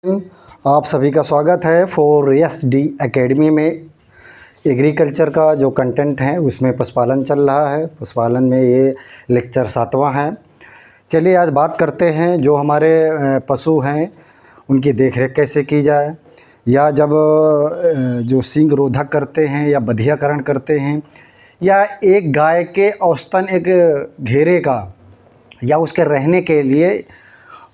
आप सभी का स्वागत है फॉर एस डी एकेडमी में। एग्रीकल्चर का जो कंटेंट है उसमें पशुपालन चल रहा है। पशुपालन में ये लेक्चर 7वां है। चलिए आज बात करते हैं जो हमारे पशु हैं उनकी देखरेख कैसे की जाए, या जब जो सींग रोधक करते हैं या बधियाकरण करते हैं, या एक गाय के औसतन एक घेरे का या उसके रहने के लिए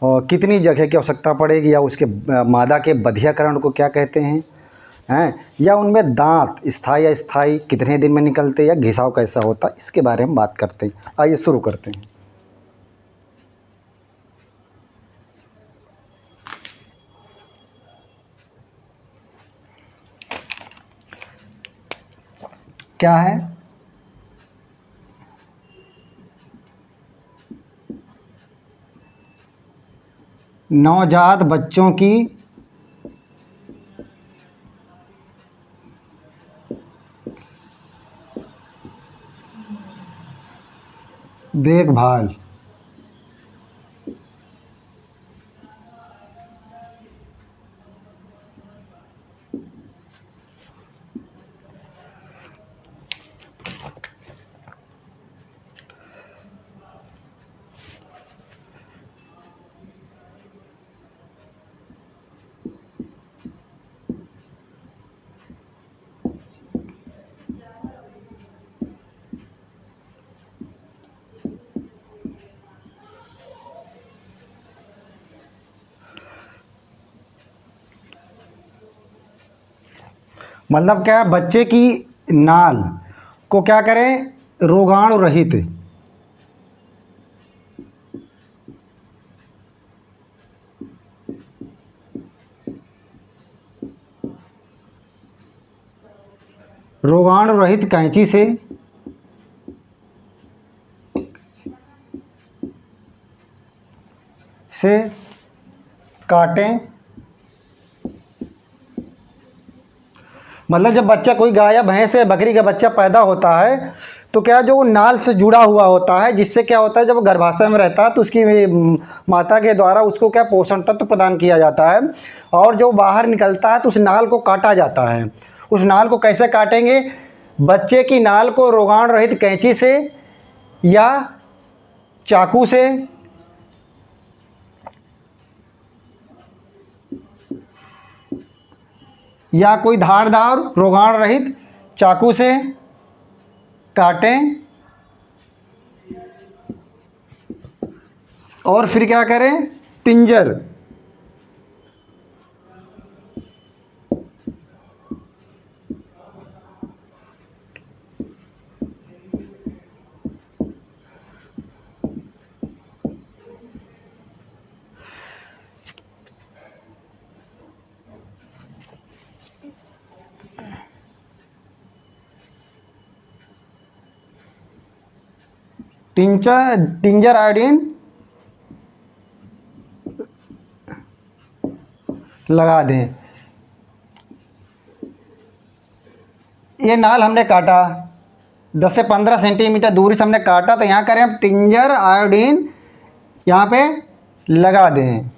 कितनी जगह की आवश्यकता पड़ेगी, या उसके मादा के बधियाकरण को क्या कहते हैं, या उनमें दांत स्थायी या स्थायी कितने दिन में निकलते हैं, या घिसाव कैसा होता है, इसके बारे में बात करते हैं। आइए शुरू करते हैं। क्या है नवजात बच्चों की देखभाल। मतलब क्या, बच्चे की नाल को क्या करें, रोगाणु रहित। रोगाणु रहित कैंची से काटें। मतलब जब बच्चा, कोई गाय या भैंस या बकरी का बच्चा पैदा होता है तो क्या, जो नाल से जुड़ा हुआ होता है, जिससे क्या होता है, जब वो गर्भाशय में रहता है तो उसकी माता के द्वारा उसको क्या पोषण तत्व प्रदान किया जाता है, और जो बाहर निकलता है तो उस नाल को काटा जाता है। उस नाल को कैसे काटेंगे? बच्चे की नाल को रोगाणु रहित कैंची से या चाकू से या कोई धारदार रोगाणु रहित चाकू से काटें, और फिर क्या करें, टिंजर टिंजर आयोडीन लगा दें। ये नाल हमने काटा 10 से 15 सेंटीमीटर दूरी से हमने काटा, तो यहाँ करें हम टिंजर आयोडीन यहाँ पे लगा दें।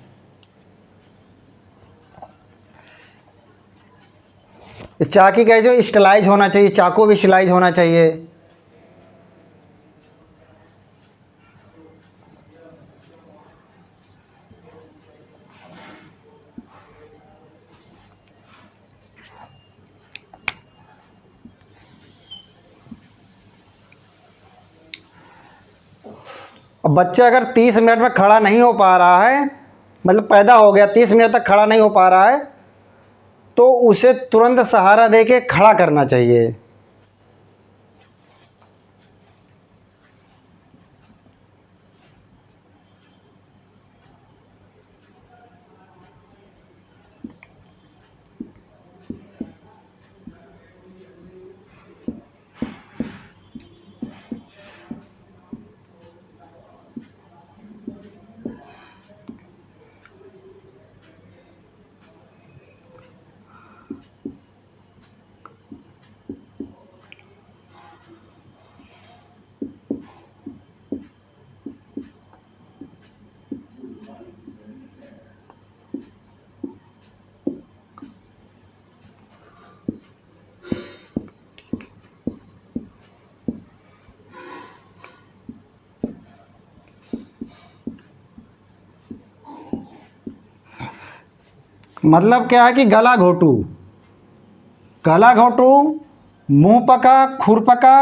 चाकी का जो स्टेलाइज होना चाहिए, चाकू भी स्टेलाइज होना चाहिए। अब बच्चा अगर 30 मिनट में खड़ा नहीं हो पा रहा है, मतलब पैदा हो गया 30 मिनट तक खड़ा नहीं हो पा रहा है, तो उसे तुरंत सहारा दे के खड़ा करना चाहिए। मतलब क्या है कि गला घोटू, गला घोटू, मुंह पका, खुर पका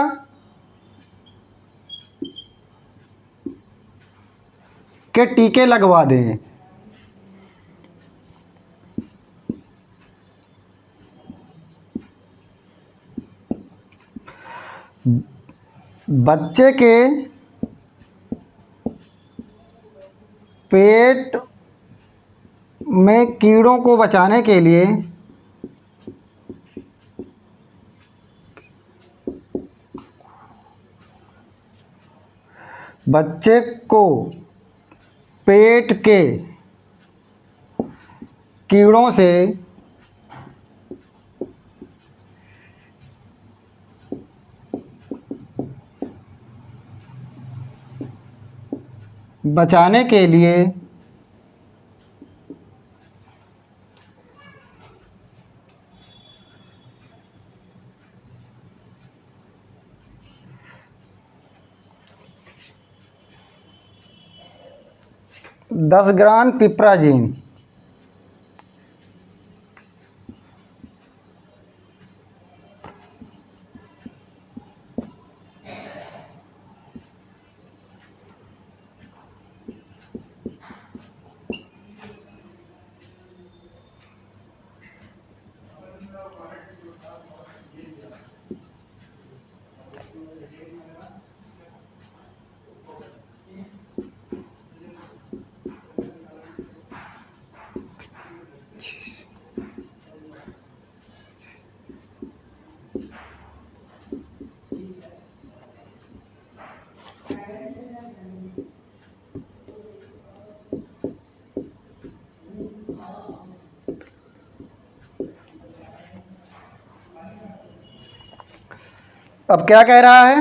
के टीके लगवा दें। बच्चे के पेट में कीड़ों को बचाने के लिए बच्चे को पेट के कीड़ों से बचाने के लिए 10 ग्राम पिपराजिन। अब क्या कह रहा है?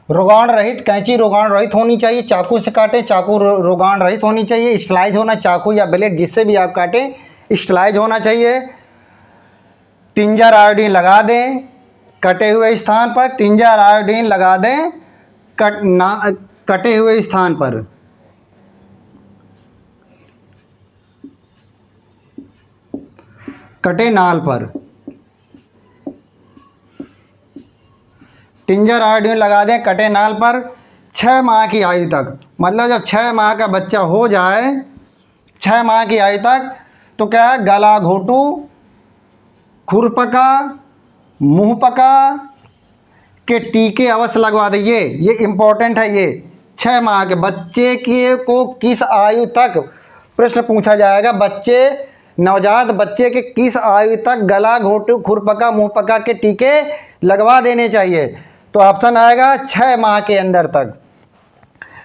रोगाण रहित कैंची रोगाण रहित होनी चाहिए, चाकू से काटें, चाकू रोगाण रहित होनी चाहिए, स्टलाइज होना, चाकू या ब्लेड जिससे भी आप काटें स्टलाइज होना चाहिए। टिंजर आयोडीन लगा दें कटे हुए स्थान पर, टिंजर आयोडीन लगा दें कटे हुए स्थान पर। कटे नाल पर टिंजर आयोडीन लगा दें कटे नाल पर 6 माह की आयु तक। मतलब जब 6 माह का बच्चा हो जाए, 6 माह की आयु तक, तो क्या है, गला घोटू, खुर पका, मुंह पका के टीके अवश्य लगवा दीजिए। ये इम्पोर्टेंट है। ये 6 माह के बच्चे के को किस आयु तक, प्रश्न पूछा जाएगा, बच्चे नवजात बच्चे के किस आयु तक गला घोटू, खुर पका, मुंह पका के टीके लगवा देने चाहिए? तो ऑप्शन आएगा 6 माह के अंदर तक।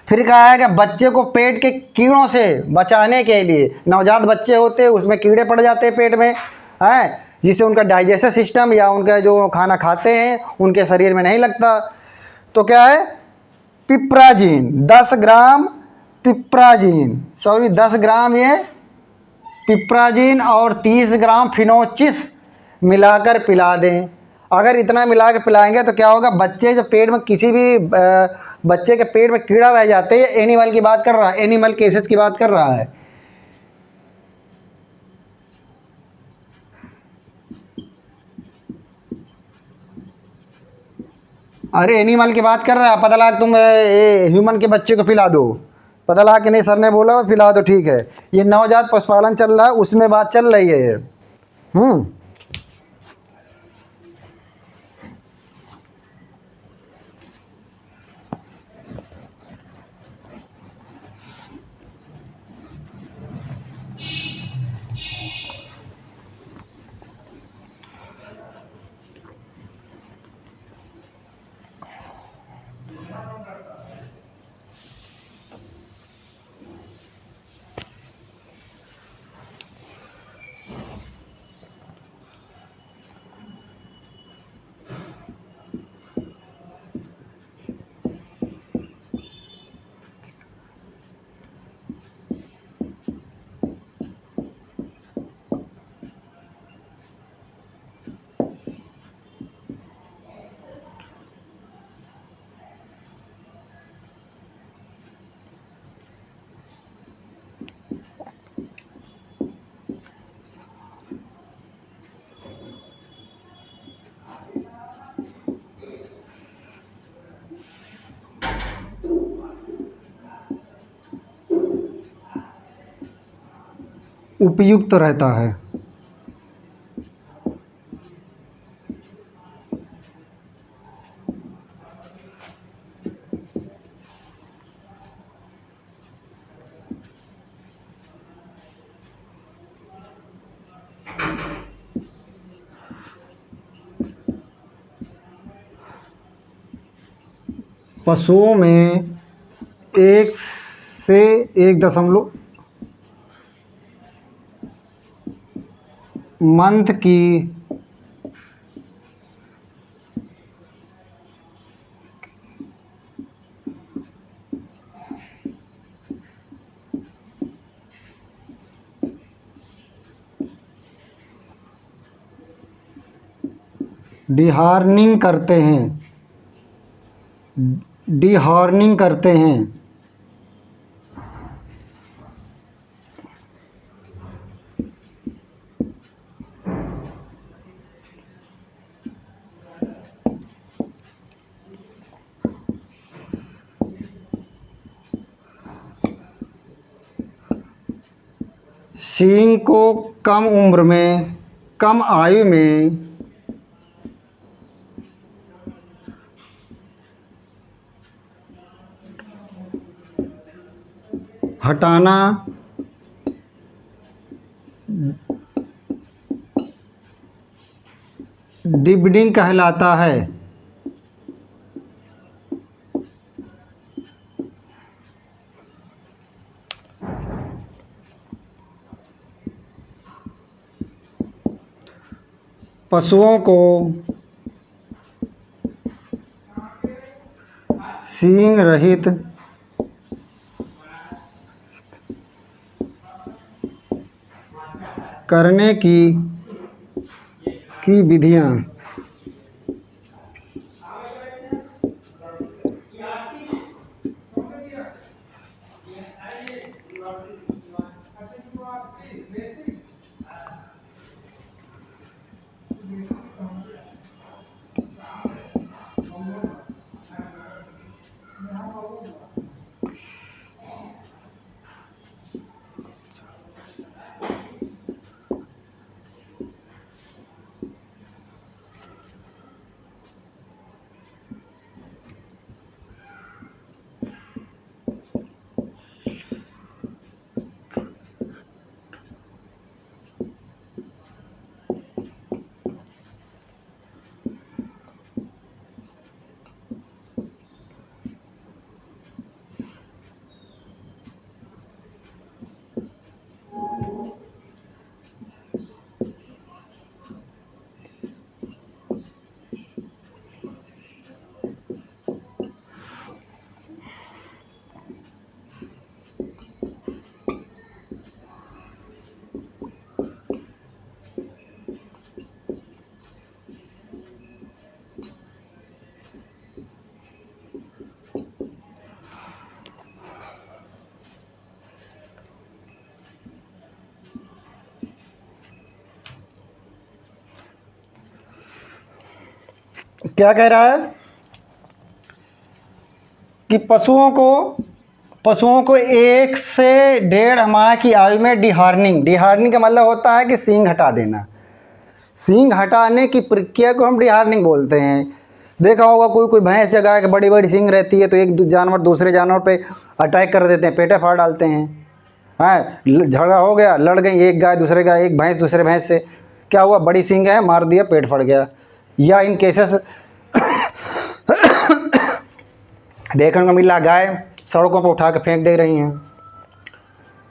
फिर कहा है कि बच्चे को पेट के कीड़ों से बचाने के लिए, नवजात बच्चे होते हैं उसमें कीड़े पड़ जाते हैं पेट में, हैं, जिससे उनका डाइजेस्टिव सिस्टम या उनका जो खाना खाते हैं उनके शरीर में नहीं लगता। तो क्या है, पिपराजिन 10 ग्राम, पिपराजिन 10 ग्राम ये पिपराजिन और 30 ग्राम फिनोचिस मिलाकर पिला दें। अगर इतना मिला के पिलाएंगे तो क्या होगा, बच्चे जो पेट में किसी भी बच्चे के पेट में कीड़ा रह जाते हैं, एनिमल की बात कर रहा है, एनिमल केसेस की बात कर रहा है। अरे एनिमल की बात कर रहा है, पता लगा तुम ह्यूमन के बच्चे को पिला दो, पता लगा कि नहीं सर ने बोला पिला दो, ठीक है। ये नवजात पशुपालन चल रहा है, उसमें बात चल रही है ये। उपयुक्त रहता है। पशुओं में 1 से 1 दशमलव मंथ की डिहार्निंग करते हैं। सींग को कम आयु में हटाना डिब्रीडिंग कहलाता है। पशुओं को सींग रहित करने की विधियाँ क्या कह रहा है कि पशुओं को 1 से 1.5 माह की आयु में डिहार्निंग का मतलब होता है कि सींग हटा देना। सींग हटाने की प्रक्रिया को हम डिहार्निंग बोलते हैं। देखा होगा कोई भैंस या गाय की बड़ी बड़ी सींग रहती है तो एक जानवर दूसरे जानवर पे अटैक कर देते हैं, पेटे फाड़ डालते हैं। हाँ, झगड़ा हो गया, लड़ गई एक भैंस दूसरे भैंस से, क्या हुआ, बड़ी सींग है, मार दिया, पेट फट गया। या इन केसेस देखने को मिला, गाय सड़कों पर उठा के फेंक दे रही हैं।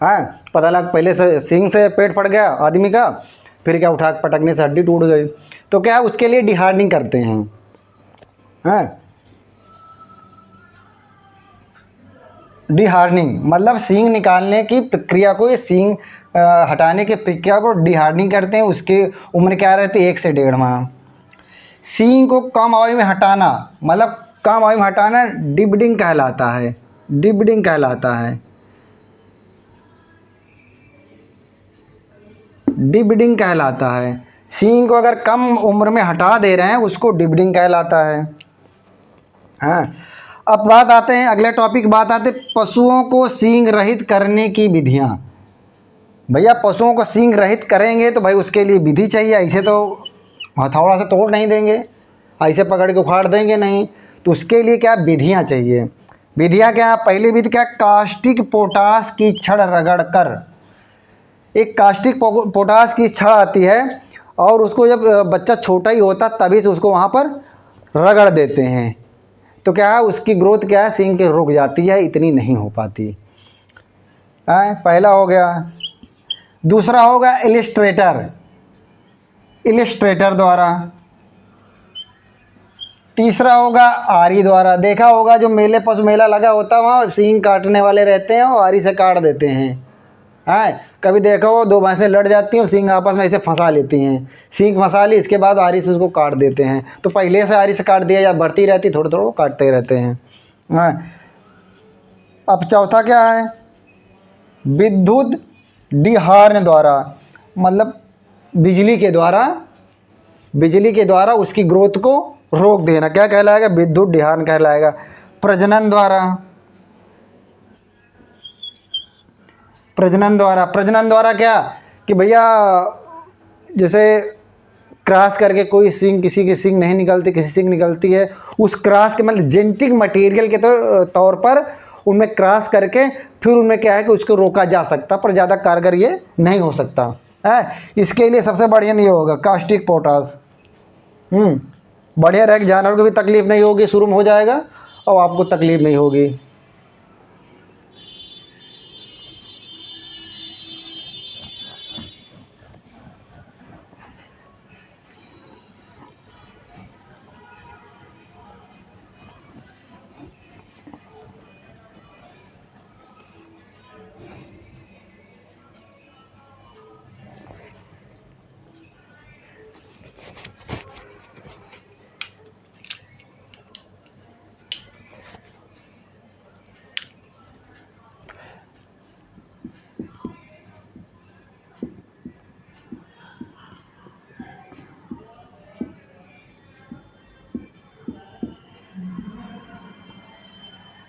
हाँ, पता लगा पहले से सींग से पेट फट गया आदमी का, फिर क्या उठा के पटकने से हड्डी टूट गई। तो क्या उसके लिए डिहार्निंग करते हैं। हाँ, डिहार्निंग मतलब सींग निकालने की प्रक्रिया को, ये सींग हटाने की प्रक्रिया को डिहार्निंग करते हैं। उसकी उम्र क्या रहती है, 1 से 1.5 माह। सींग को कम आयु में हटाना मतलब कम आयु में हटाना डिब्रीडिंग कहलाता है। डिब्रीडिंग कहलाता है। डिब्रीडिंग कहलाता है। सींग को अगर कम उम्र में हटा दे रहे हैं उसको डिब्रीडिंग कहलाता है। हाँ, अब बात आते हैं अगले टॉपिक, बात आते हैं पशुओं को सींग रहित करने की विधियाँ। भैया पशुओं को सींग रहित करेंगे तो भाई उसके लिए विधि चाहिए, ऐसे तो हथौड़ा से तोड़ नहीं देंगे, ऐसे पकड़ के उखाड़ देंगे नहीं। तो उसके लिए क्या विधियाँ चाहिए। विधियाँ क्या, पहली विधि क्या, कास्टिक पोटास की छड़ रगड़ कर। एक कास्टिक पोटास की छड़ आती है और उसको जब बच्चा छोटा ही होता तभी से उसको वहाँ पर रगड़ देते हैं, तो क्या है उसकी ग्रोथ क्या है, सींग के रुक जाती है, इतनी नहीं हो पाती है। पहला हो गया। दूसरा होगा इलिस्ट्रेटर, इलिस्ट्रेटर द्वारा। तीसरा होगा आरी द्वारा। देखा होगा जो मेले पशु मेला लगा होता है वहाँ सींग काटने वाले रहते हैं और आरी से काट देते हैं। कभी देखा हो दो भैंसें लड़ जाती हैं और सींग आपस में ऐसे फंसा लेती हैं, सींग फंसा ली, इसके बाद आरी से उसको काट देते हैं। तो पहले से आरी से काट दिया या बढ़ती रहती, थोड़ा थोड़ा काटते रहते हैं। अब चौथा क्या है, विद्युत डिहार्न द्वारा, मतलब बिजली के द्वारा उसकी ग्रोथ को रोक देना, क्या कहलाएगा, विद्युत डिहार्न कहलाएगा। प्रजनन द्वारा, प्रजनन द्वारा क्या कि भैया जैसे क्रॉस करके कोई सींग, किसी की सींग नहीं निकलती, किसी सींग निकलती है, उस क्रॉस के मतलब जेनेटिक मटेरियल के तौर पर उनमें क्रॉस करके फिर उनमें क्या है कि उसको रोका जा सकता, पर ज़्यादा कारगर ये नहीं हो सकता है। इसके लिए सबसे बढ़िया नहीं होगा कास्टिक पोटास। बढ़िया रहेगा, जानवर को भी तकलीफ नहीं होगी, शुरू में हो जाएगा और आपको तकलीफ नहीं होगी।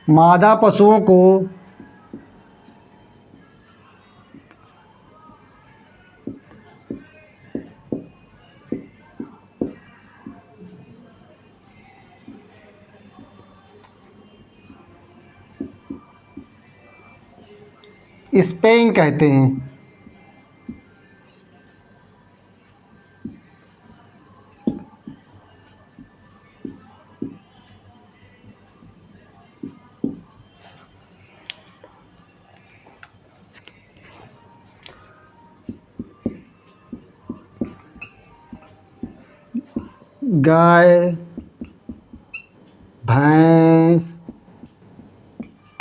मादा पशुओं को स्पेइंग कहते हैं। गाय भैंस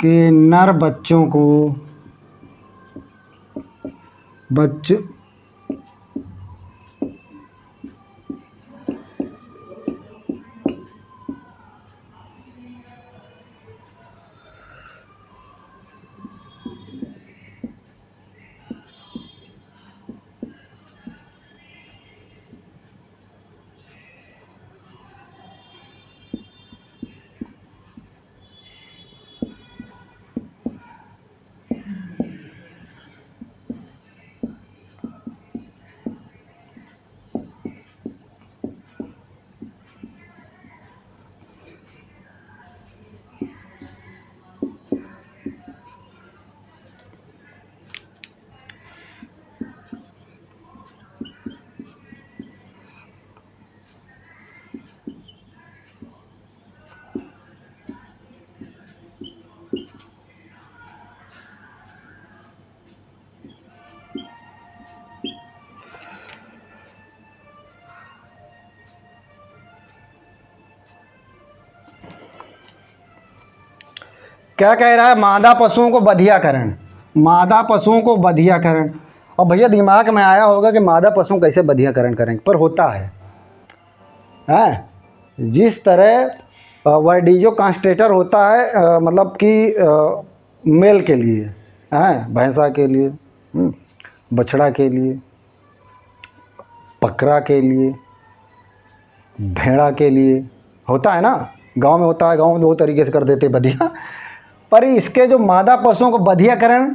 के नर बच्चों को क्या कह रहा है, मादा पशुओं को बधियाकरण, मादा पशुओं को बधियाकरण। और भैया दिमाग में आया होगा कि मादा पशुओं कैसे बधियाकरण करेंगे, पर होता है। जिस तरह वर्डिजो कांस्ट्रेटर होता है मतलब कि मेल के लिए, भैंसा के लिए, बछड़ा के लिए, बकरा के लिए, भेड़ा के लिए होता है ना, गांव में होता है, गांव में दो तरीके से कर देते बधिया। पर इसके जो मादा पशुओं को बधियाकरण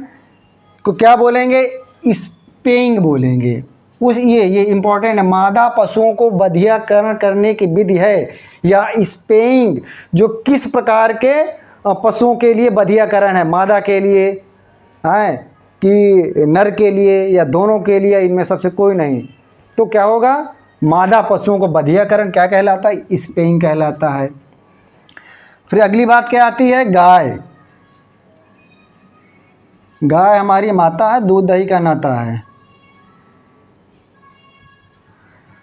को क्या बोलेंगे, स्पेइंग बोलेंगे। उस ये इम्पोर्टेंट है, मादा पशुओं को बधियाकरण करने की विधि है या स्पेइंग, जो किस प्रकार के पशुओं के लिए बधियाकरण है, मादा के लिए है कि नर के लिए या दोनों के लिए, इनमें सबसे कोई नहीं, तो क्या होगा, मादा पशुओं को बधियाकरण क्या कहलाता है, स्पेइंग कहलाता है। फिर अगली बात क्या आती है, गाय। गाय हमारी माता है, दूध दही का नाता है।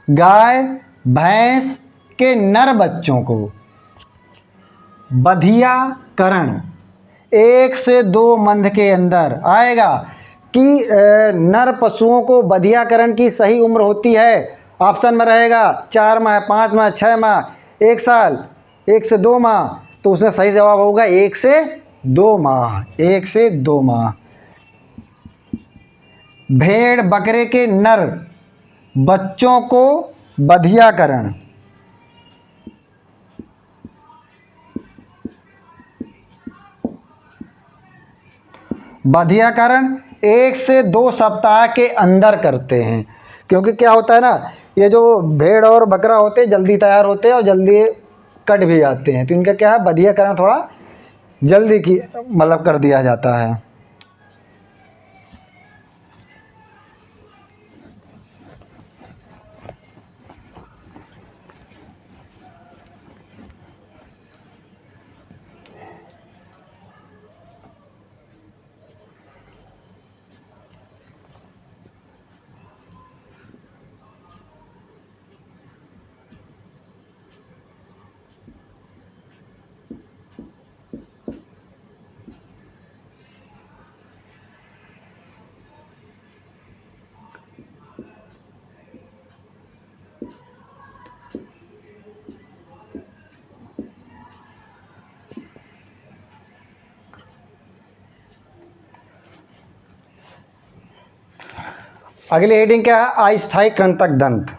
गाय भैंस के नर बच्चों को बधियाकरण 1 से 2 मंथ के अंदर आएगा कि नर पशुओं को बधियाकरण की सही उम्र होती है, ऑप्शन में रहेगा 4 माह, 5 माह, 6 माह, 1 साल, 1 से 2 माह, तो उसमें सही जवाब होगा 1 से 2 माह, 1 से 2 माह। भेड़ बकरे के नर बच्चों को बधियाकरण बधियाकरण 1 से 2 सप्ताह के अंदर करते हैं, क्योंकि क्या होता है ना, ये जो भेड़ और बकरा होते हैं जल्दी तैयार होते हैं और जल्दी कट भी जाते हैं, तो इनका क्या है, बधियाकरण थोड़ा जल्दी की मतलब कर दिया जाता है। अगली हेडिंग क्या है, अस्थायी कृंतक दंत।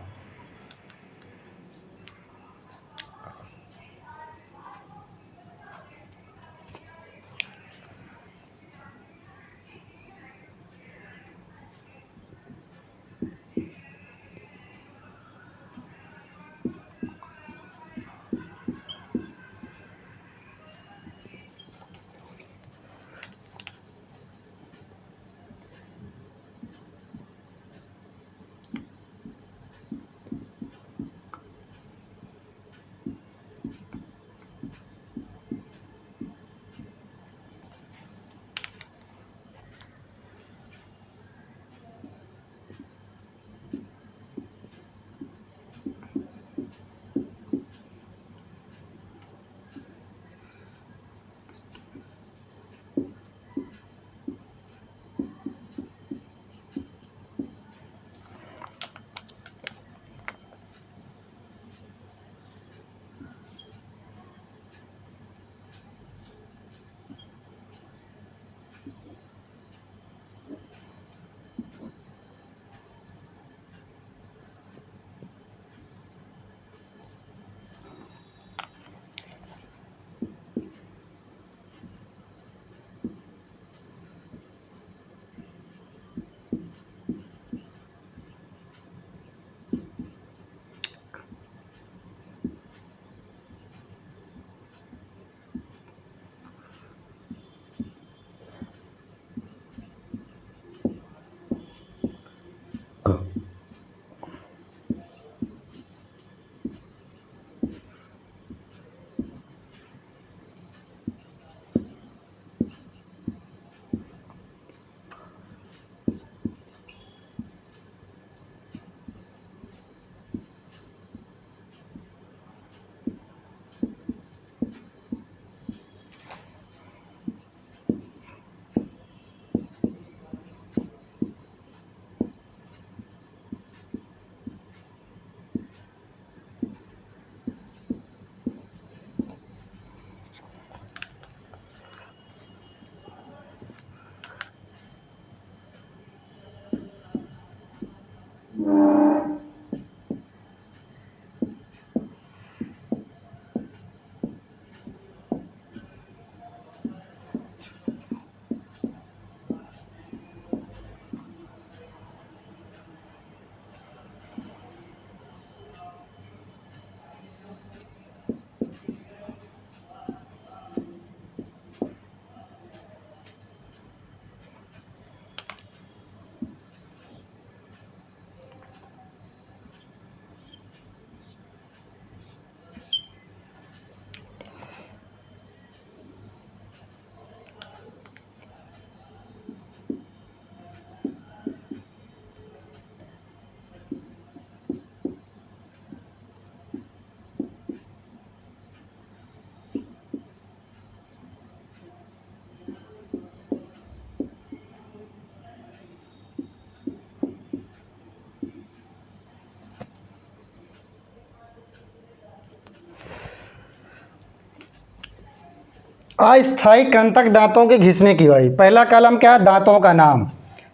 अस्थायी कृंतक दांतों के घिसने की आयु। पहला कॉलम क्या है, दांतों का नाम,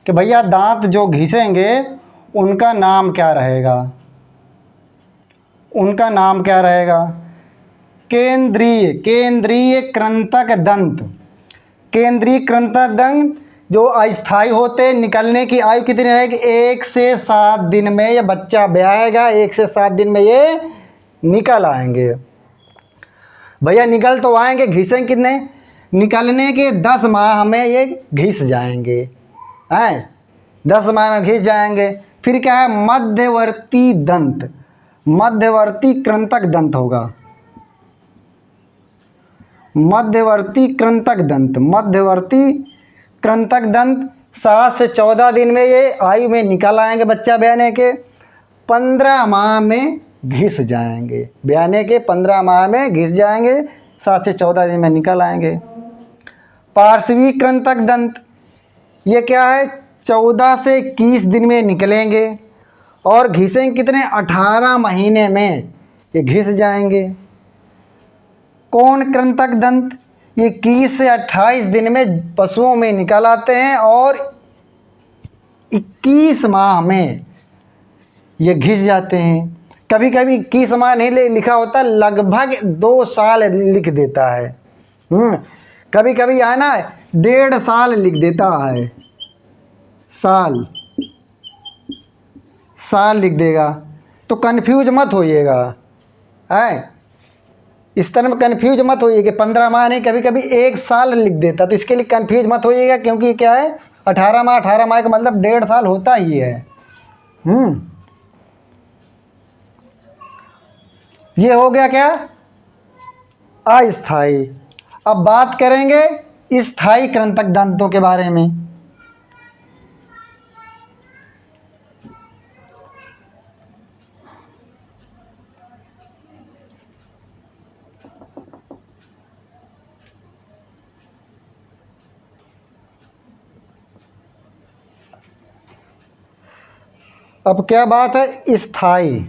कि भैया दांत जो घिसेंगे उनका नाम क्या रहेगा, उनका नाम क्या रहेगा। केंद्रीय कृंतक दंत, केंद्रीय कृंतक दंत जो अस्थायी होते, निकलने की आयु कितनी रहेगी, 1 से 7 दिन में ये बच्चा ब्याएगा, 1 से 7 दिन में ये निकल आएंगे। भैया निकल तो आएंगे, घिसेंगे कितने, निकलने के 10 माह में ये घिस जाएंगे, हैं 10 माह में घिस जाएंगे। फिर क्या है, मध्यवर्ती दंत, मध्यवर्ती कृंतक दंत होगा, मध्यवर्ती कृंतक दंत, मध्यवर्ती कृंतक दंत 7 से 14 दिन में ये आयु में निकल आएंगे बच्चा ब्याने के, 15 माह में घिस जाएंगे, ब्याने के 15 माह में घिस जाएंगे, 7 से 14 दिन में निकल आएंगे। पार्श्वी कृंतक दंत, ये क्या है, 14 से 21 दिन में निकलेंगे और घिसेंगे कितने, 18 महीने में ये घिस जाएंगे। कौन कृंतक दंत, ये 21 से 28 दिन में पशुओं में निकल आते हैं और 21 माह में ये घिस जाते हैं। कभी कभी 21 माह नहीं लिखा होता, लगभग 2 साल लिख देता है। कभी कभी है ना 1.5 साल लिख देता है, साल लिख देगा, तो कन्फ्यूज मत होइएगा, है इस तरह में कन्फ्यूज मत होइए कि 15 माह नहीं, कभी कभी 1 साल लिख देता, तो इसके लिए कन्फ्यूज मत होइएगा, क्योंकि क्या है 18 माह, 18 माह का मतलब 1.5 साल होता ही है। ये हो गया क्या, अस्थायी। अब बात करेंगे स्थायी कृंतक दंतों के बारे में। अब क्या बात है, स्थायी।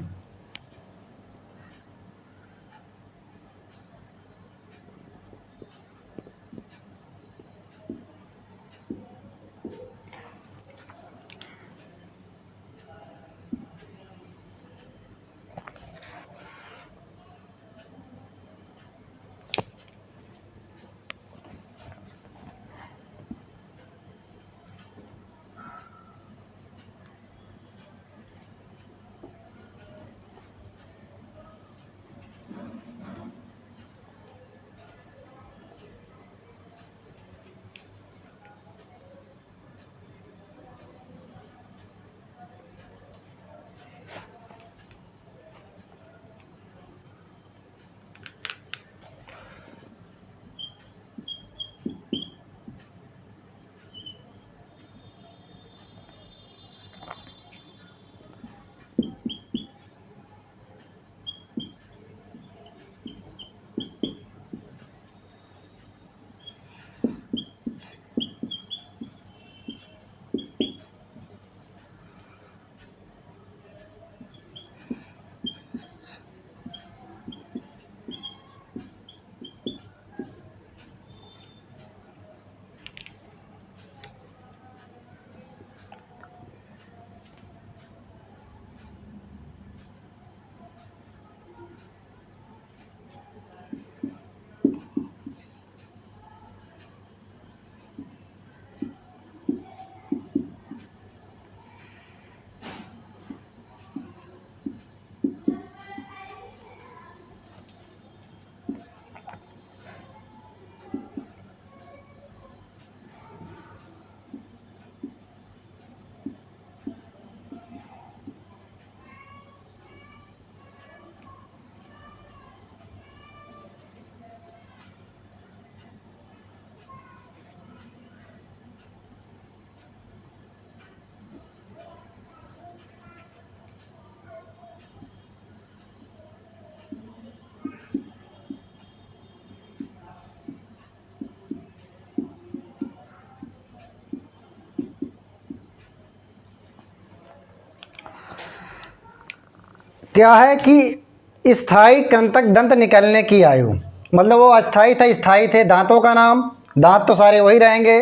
क्या है कि स्थायी कृंतक दंत निकलने की आयु, मतलब वो अस्थाई था, स्थाई थे। दांतों का नाम, दांत तो सारे वही रहेंगे।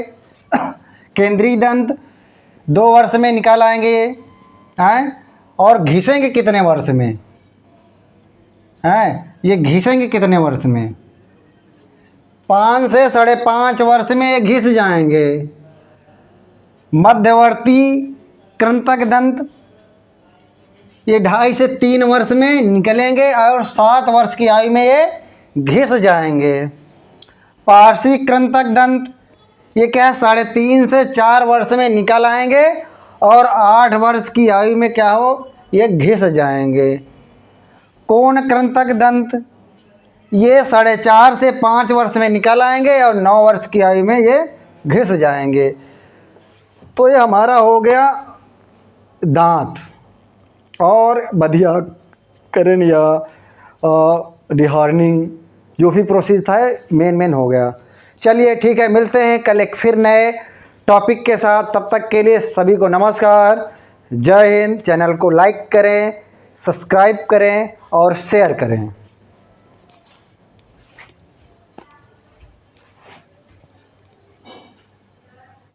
केंद्रीय दंत 2 वर्ष में निकाल आएंगे ये हैं। और घिसेंगे कितने वर्ष में हैं? ये घिसेंगे कितने वर्ष में? 5 से 5.5 वर्ष में ये घिस जाएंगे। मध्यवर्ती कृंतक दंत ये 2.5 से 3 वर्ष में निकलेंगे और 7 वर्ष की आयु में ये घिस जाएंगे। पार्श्विक कृंतक दंत ये क्या है, 3.5 से 4 वर्ष में निकल आएंगे और 8 वर्ष की आयु में क्या हो, ये घिस जाएंगे। कोण कृंतक दंत ये 4.5 से 5 वर्ष में निकल आएंगे और 9 वर्ष की आयु में ये घिस जाएंगे। तो ये हमारा हो गया दांत और बधियाकरण या डिहॉर्निंग, जो भी प्रोसेस था मेन हो गया। चलिए ठीक है, मिलते हैं कल एक फिर नए टॉपिक के साथ। तब तक के लिए सभी को नमस्कार, जय हिंद। चैनल को लाइक करें, सब्सक्राइब करें और शेयर करें।